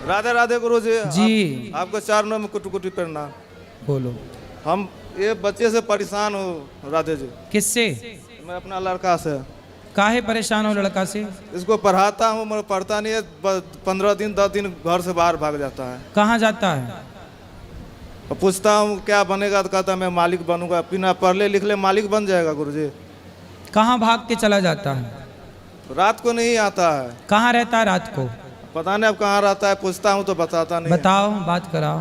राधे राधे गुरु जी। जी। आपको चरणों में कुटी कुटी प्रणाम। बोलो। हम ये बच्चे से परेशान हूँ राधे जी। किससे? मैं अपना लड़का से। काहे परेशान हो लड़का से? इसको पढ़ाता हूँ मगर पढ़ता नहीं है। 15 दिन 10 दिन घर से बाहर भाग जाता है। कहाँ जाता है? और पूछता हूँ क्या बनेगा तो कहता मैं मालिक बनूंगा। बिना पढ़ले लिखले मालिक बन जाएगा गुरुजी। कहाँ भाग के चला जाता है? रात को नहीं आता है। कहाँ रहता है रात को? पता नहीं अब कहाँ रहता है। पूछता हूँ तो बताता नहीं। बताओ, बात कराओ।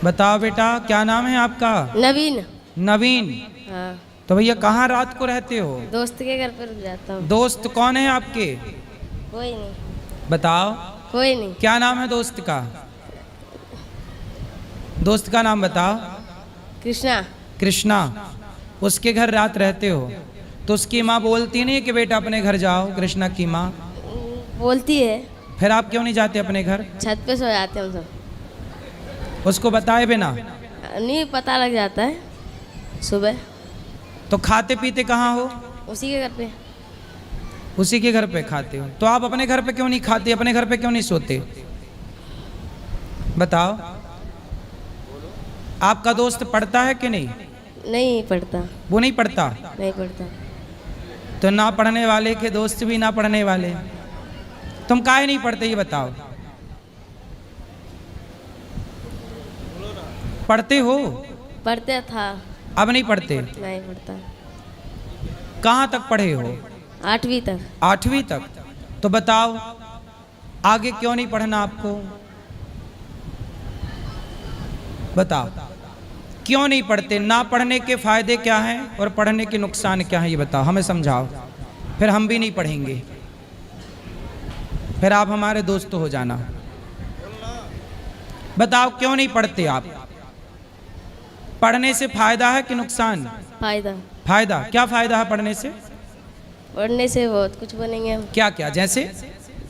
बताओ बेटा, क्या नाम है आपका? नवीन। नवीन। हाँ। तो भैया कहाँ रात को रहते हो? दोस्त के घर पर जाता हूँ। दोस्त कौन है आपके? कोई नहीं। बताओ। कोई नहीं। क्या नाम है दोस्त का? दोस्त का नाम बताओ। कृष्णा। कृष्णा। उसके घर रात रहते हो तो उसकी माँ बोलती नहीं कि बेटा अपने घर जाओ? कृष्णा की माँ बोलती है। फिर आप क्यों नहीं जाते अपने घर? छत पे सो जाते हैं हम सब। उसको बताए बिना? नहीं, पता लग जाता है सुबह। तो खाते पीते कहाँ हो? उसी के घर पे। उसी के घर पे खाते हो? तो आप अपने घर पे क्यों नहीं खाते? अपने घर पे क्यों नहीं सोते? बताओ। आपका दोस्त पढ़ता है कि नहीं? नहीं पढ़ता। वो नहीं पढ़ता? नहीं पढ़ता। तो ना पढ़ने वाले के दोस्त भी ना पढ़ने वाले। तुम काहे नहीं पढ़ते ये बताओ? पढ़ते हो? पढ़ते था। अब नहीं पढ़ते? नहीं पढ़ता। कहाँ तक पढ़े हो? 8वीं तक। 8वीं तक। तो बताओ आगे क्यों नहीं पढ़ना आपको? बताओ क्यों नहीं पढ़ते? ना पढ़ने के फायदे क्या हैं और पढ़ने के नुकसान क्या हैं ये बताओ, हमें समझाओ। फिर हम भी नहीं पढ़ेंगे, फिर आप हमारे दोस्त हो जाना। बताओ क्यों नहीं पढ़ते आप? पढ़ने से फायदा है कि नुकसान? फायदा। फायदा। क्या फायदा है पढ़ने से? पढ़ने से बहुत कुछ बनेंगे हम। क्या क्या? जैसे?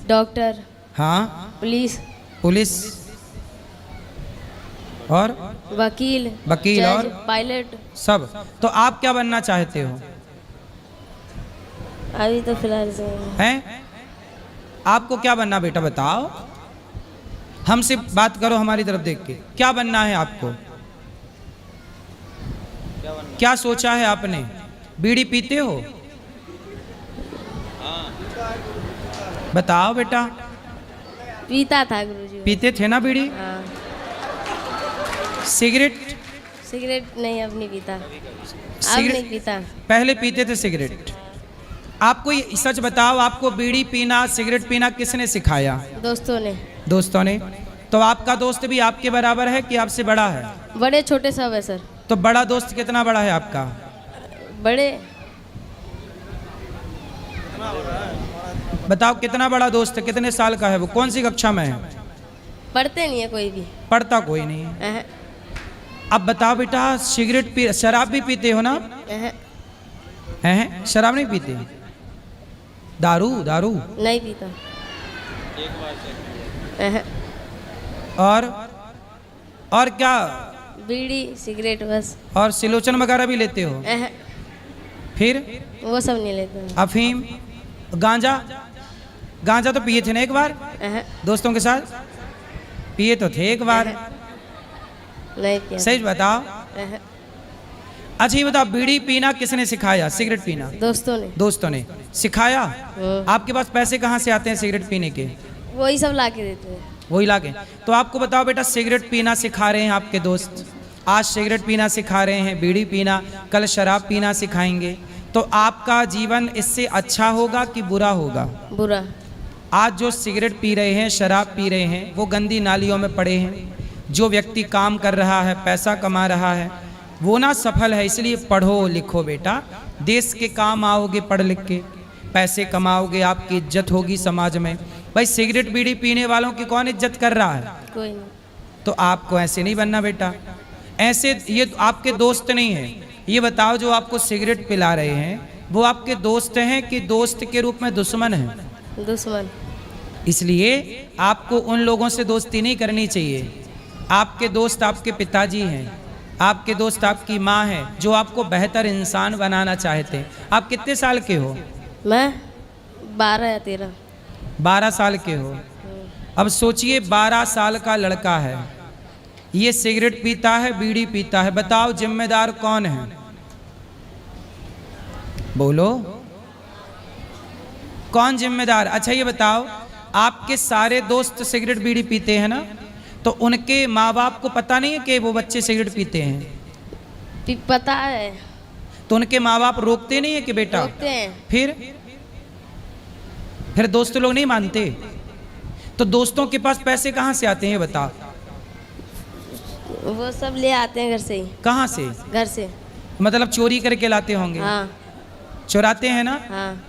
डॉक्टर। हाँ। पुलिस। पुलिस और वकील। वकील और पायलट। सब। तो आप क्या बनना चाहते हो? अभी तो फिलहाल से हैं? आपको क्या बनना बेटा बताओ? हमसे बात करो, हमारी तरफ देख के। क्या बनना है आपको? क्या सोचा है आपने? बीड़ी पीते हो? बताओ बेटा। पीता था गुरुजी। पीते थे ना बीड़ी? हाँ। सिगरेट? सिगरेट नहीं, अब नहीं पीता। अब सिगरेट नहीं पीता। पहले पीते थे सिगरेट। आपको ये सच बताओ, आपको बीड़ी पीना सिगरेट पीना किसने सिखाया? दोस्तों ने। दोस्तों ने। तो आपका दोस्त भी आपके बराबर है कि आपसे बड़ा है? बड़े छोटे सब है सर। तो बड़ा दोस्त कितना बड़ा है आपका? बड़े। बताओ कितना बड़ा दोस्त है? कितने साल का है वो? कौन सी कक्षा में है? पढ़ते नहीं है कोई भी। पढ़ता कोई नहीं है। अहं, अब बताओ बेटा, सिगरेट पी शराब भी पीते हो ना? अहं, हैं? शराब नहीं पीते? दारू? दारू नहीं पीता। अहं, और क्या? बीड़ी सिगरेट बस। और सिलोचन वगैरह भी लेते हो? अहं, फिर वो सब नहीं लेते। अफीम? गांजा? गांजा तो पिए थे ना एक बार अहं, दोस्तों के साथ? पिए तो थे एक बार। नहीं पिया। सही बताओ। अहं, अच्छा ये बताओ, बीड़ी पीना किसने सिखाया? सिगरेट पीना दोस्तों ने। दोस्तों ने सिखाया? हम्म, आपके पास पैसे कहाँ से आते हैं सिगरेट पीने के? वही सब ला के देते हैं। वही लाके। तो आपको बताओ बेटा, सिगरेट पीना सिखा रहे हैं आपके दोस्त। आज सिगरेट पीना सिखा रहे हैं, बीड़ी पीना, कल शराब पीना सिखाएंगे। तो आपका जीवन इससे अच्छा होगा कि बुरा होगा? बुरा। आज जो सिगरेट पी रहे हैं, शराब पी रहे हैं, वो गंदी नालियों में पड़े हैं। जो व्यक्ति काम कर रहा है, पैसा कमा रहा है, वो ना सफल है। इसलिए पढ़ो लिखो बेटा, देश के काम आओगे पढ़ लिख के, पैसे कमाओगे, आपकी इज्जत होगी समाज में। भाई सिगरेट बीड़ी पीने वालों की कौन इज्जत कर रहा है? कोई नहीं। तो आपको ऐसे नहीं बनना बेटा। ऐसे ये आपके दोस्त नहीं हैं। ये बताओ, जो आपको सिगरेट पिला रहे हैं वो आपके दोस्त हैं कि दोस्त के रूप में दुश्मन हैं? दुश्मन। इसलिए आपको उन लोगों से दोस्ती नहीं करनी चाहिए। आपके दोस्त आपके पिताजी हैं, आपके दोस्त आपकी माँ है, जो आपको बेहतर इंसान बनाना चाहते हैं। आप कितने साल के हो? मैं 12 या 13। 12 साल के हो। अब सोचिए 12 साल का लड़का है, ये सिगरेट पीता है, बीड़ी पीता है, बताओ जिम्मेदार कौन है? बोलो कौन जिम्मेदार? अच्छा ये बताओ, आपके सारे दोस्त सिगरेट बीड़ी पीते हैं ना, तो उनके माँ बाप को पता नहीं है कि वो बच्चे सिगरेट पीते हैं? पता है। तो उनके माँ बाप रोकते नहीं है कि बेटा? रोकते हैं। फिर दोस्त लोग नहीं मानते? तो दोस्तों के पास पैसे कहाँ से आते हैं ये बताओ? वो सब ले आते हैं घर से ही। कहाँ से? घर से। मतलब चोरी करके लाते होंगे? हाँ। चुराते हैं ना? हाँ।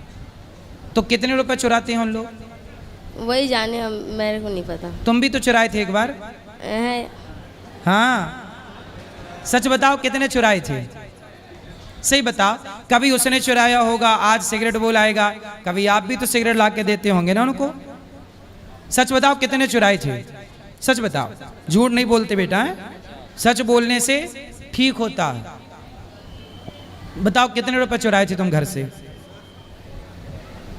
तो कितने रुपए चुराते हैं उन लोग? वही जाने, हम मेरे को नहीं पता। तुम भी तो चुराए थे एक बार? हाँ, सच बताओ कितने चुराए थे? सही बताओ। कभी उसने चुराया होगा, आज सिगरेट बोलाएगा, कभी आप भी तो सिगरेट ला के देते होंगे ना उनको। सच बताओ कितने चुराए थे? सच बताओ, झूठ नहीं बोलते बेटा, है? सच बोलने से ठीक होता है। बताओ कितने रुपए चुराए थे तुम घर से?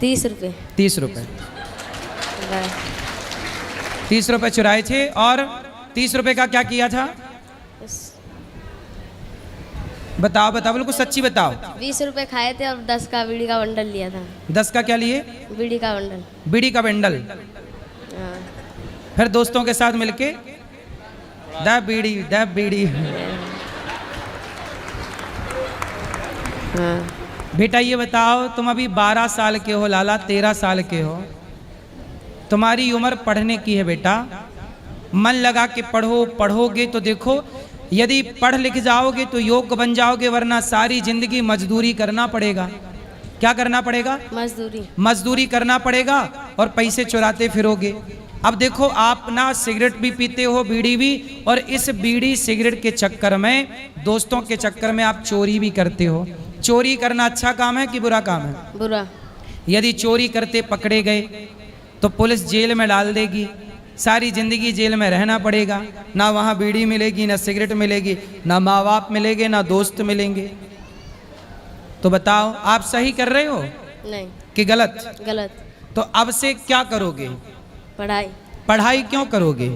30 रुपये। 30 रुपए। 30 रुपए चुराए थे, और 30 रुपए का क्या किया था? बताओ बताओ, बिल्कुल सच्ची बताओ। 20 रुपए खाए थे और 10 का बीड़ी का बंडल लिया था। 10 का क्या लिए? बीड़ी का बंडल। बीड़ी का बंडल। हाँ। फिर दोस्तों के साथ मिलके द बीड़ी। हाँ। बेटा ये बताओ, तुम अभी 12 साल के हो, लाला 13 साल के हो, तुम्हारी उम्र पढ़ने की है बेटा। मन लगा के पढ़ो, पढ़ोगे तो देखो, यदि पढ़ लिख जाओगे तो योग्य बन जाओगे, वरना सारी जिंदगी मजदूरी करना पड़ेगा। क्या करना पड़ेगा? मजदूरी करना पड़ेगा, और पैसे चुराते फिरोगे। अब देखो, आप ना सिगरेट भी पीते हो, बीड़ी भी, और इस बीड़ी सिगरेट के चक्कर में, दोस्तों के चक्कर में आप चोरी भी करते हो। चोरी करना अच्छा काम है कि बुरा काम है? बुरा। यदि चोरी करते पकड़े गए तो पुलिस जेल में डाल देगी, सारी जिंदगी जेल में रहना पड़ेगा। ना वहाँ बीड़ी मिलेगी, ना सिगरेट मिलेगी, ना माँ बाप मिलेंगे, ना दोस्त मिलेंगे। तो बताओ, आप सही कर रहे हो नहीं कि गलत? गलत। तो अब से क्या करोगे? पढ़ाई। पढ़ाई क्यों करोगे?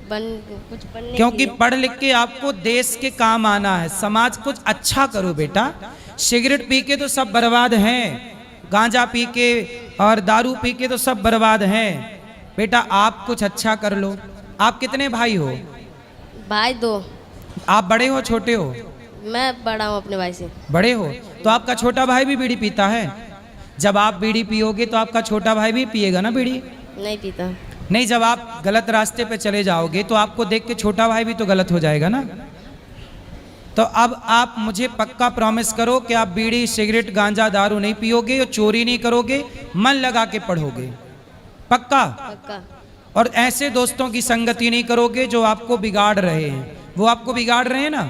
कुछ बनने क्योंकि पढ़ लिख के आपको देश के काम आना है, समाज कुछ अच्छा करो बेटा। सिगरेट पी के तो सब बर्बाद हैं, गांजा पी के और दारू पी के तो सब बर्बाद हैं। बेटा आप कुछ अच्छा कर लो। आप कितने भाई हो? भाई 2। आप बड़े हो छोटे हो? मैं बड़ा हूँ अपने भाई से। बड़े हो? तो आपका छोटा भाई भी बीड़ी पीता है? जब आप बीड़ी पियोगे तो आपका छोटा भाई भी पिएगा ना बीड़ी? नहीं पीता। नहीं, जब आप गलत रास्ते पे चले जाओगे तो आपको देख के छोटा भाई भी तो गलत हो जाएगा ना। तो अब आप मुझे पक्का प्रॉमिस करो कि आप बीड़ी सिगरेट गांजा दारू नहीं पियोगे और चोरी नहीं करोगे, मन लगा के पढ़ोगे। पक्का? पक्का। और ऐसे दोस्तों की संगति नहीं करोगे जो आपको बिगाड़ रहे हैं। वो आपको बिगाड़ रहे हैं ना।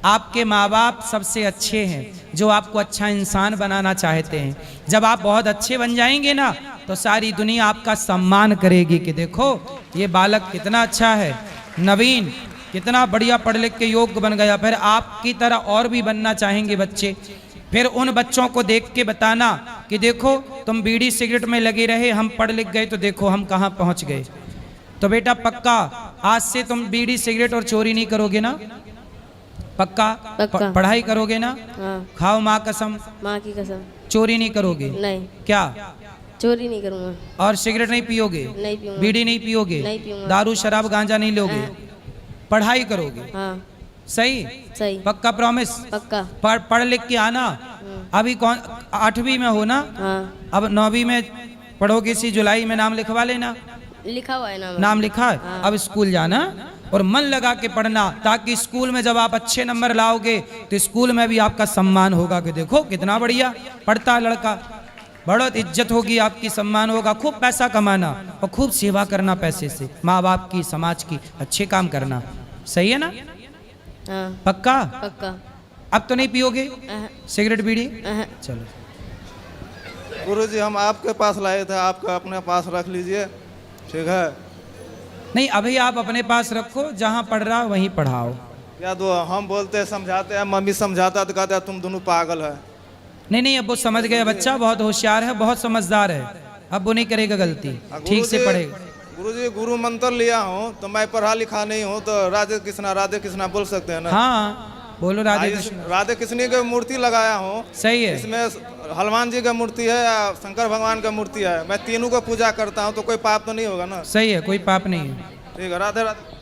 आपके माँ बाप सबसे अच्छे हैं, जो आपको अच्छा इंसान बनाना चाहते हैं। जब आप बहुत अच्छे बन जाएंगे ना, तो सारी दुनिया आपका सम्मान करेगी कि देखो ये बालक कितना अच्छा है, नवीन कितना बढ़िया पढ़ लिख के योग्य बन गया। फिर आपकी तरह और भी बनना चाहेंगे बच्चे। फिर उन बच्चों को देख के बताना कि देखो तुम बीड़ी सिगरेट में लगे रहे, हम पढ़ लिख गए तो देखो हम कहाँ पहुँच गए। तो बेटा पक्का आज से तुम बीड़ी सिगरेट और चोरी नहीं करोगे ना? पक्का? पक्का। पढ़ाई करोगे ना? हाँ। खाओ माँ कसम। माँ की कसम। चोरी नहीं करोगे? नहीं। क्या? चोरी नहीं करूँगा। और सिगरेट नहीं पियोगे? नहीं पीऊंगा। बीड़ी नहीं पियोगे? नहीं पीऊंगा। दारू शराब गांजा नहीं लोगे? पढ़ाई करोगे? हाँ। सही? सही। पक्का प्रॉमिस? पक्का। पढ़ लिख के आना। अभी कौन 8वीं में हो ना? हाँ। अब 9वीं में पढ़ोगे, इसी जुलाई में नाम लिखवा लेना। लिखा हुआ है नाम लिखा है? हाँ। अब स्कूल जाना और मन लगा के पढ़ना, ताकि स्कूल में जब आप अच्छे नंबर लाओगे तो स्कूल में भी आपका सम्मान होगा कि देखो कितना बढ़िया पढ़ता है लड़का। बहुत इज्जत होगी आपकी, सम्मान होगा। खूब पैसा कमाना और खूब सेवा करना पैसे से, माँ बाप की, समाज की, अच्छे काम करना। सही है ना? हाँ। पक्का? पक्का। अब तो नहीं पियोगे सिगरेट बीड़ी? चलो गुरुजी हम आपके पास लाए थे, आपका अपने पास रख लीजिए, ठीक है? नहीं, अभी आप अपने पास रखो, जहाँ पढ़ रहा वहीं पढ़ाओ। या दो हम बोलते हैं, समझाते हैं, मम्मी समझाता तो कहते हैं तुम दोनों पागल है। नहीं, अब वो समझ गया बच्चा, बहुत होशियार है, बहुत समझदार है, अब वो नहीं करेगा गलती, ठीक से पढ़ेगा। गुरुजी गुरु मंत्र लिया हूँ तो मैं पढ़ा लिखा नहीं हूँ, तो राधे कृष्णा बोल सकते हैं ना? हाँ बोलो राधे कृष्ण। राधे कृष्ण की मूर्ति लगाया हूँ। सही है। इसमें हनुमान जी का मूर्ति है या शंकर भगवान का मूर्ति है, मैं तीनों को पूजा करता हूँ, तो कोई पाप तो नहीं होगा ना? सही है, कोई पाप नहीं है। ठीक है, राधे राधे।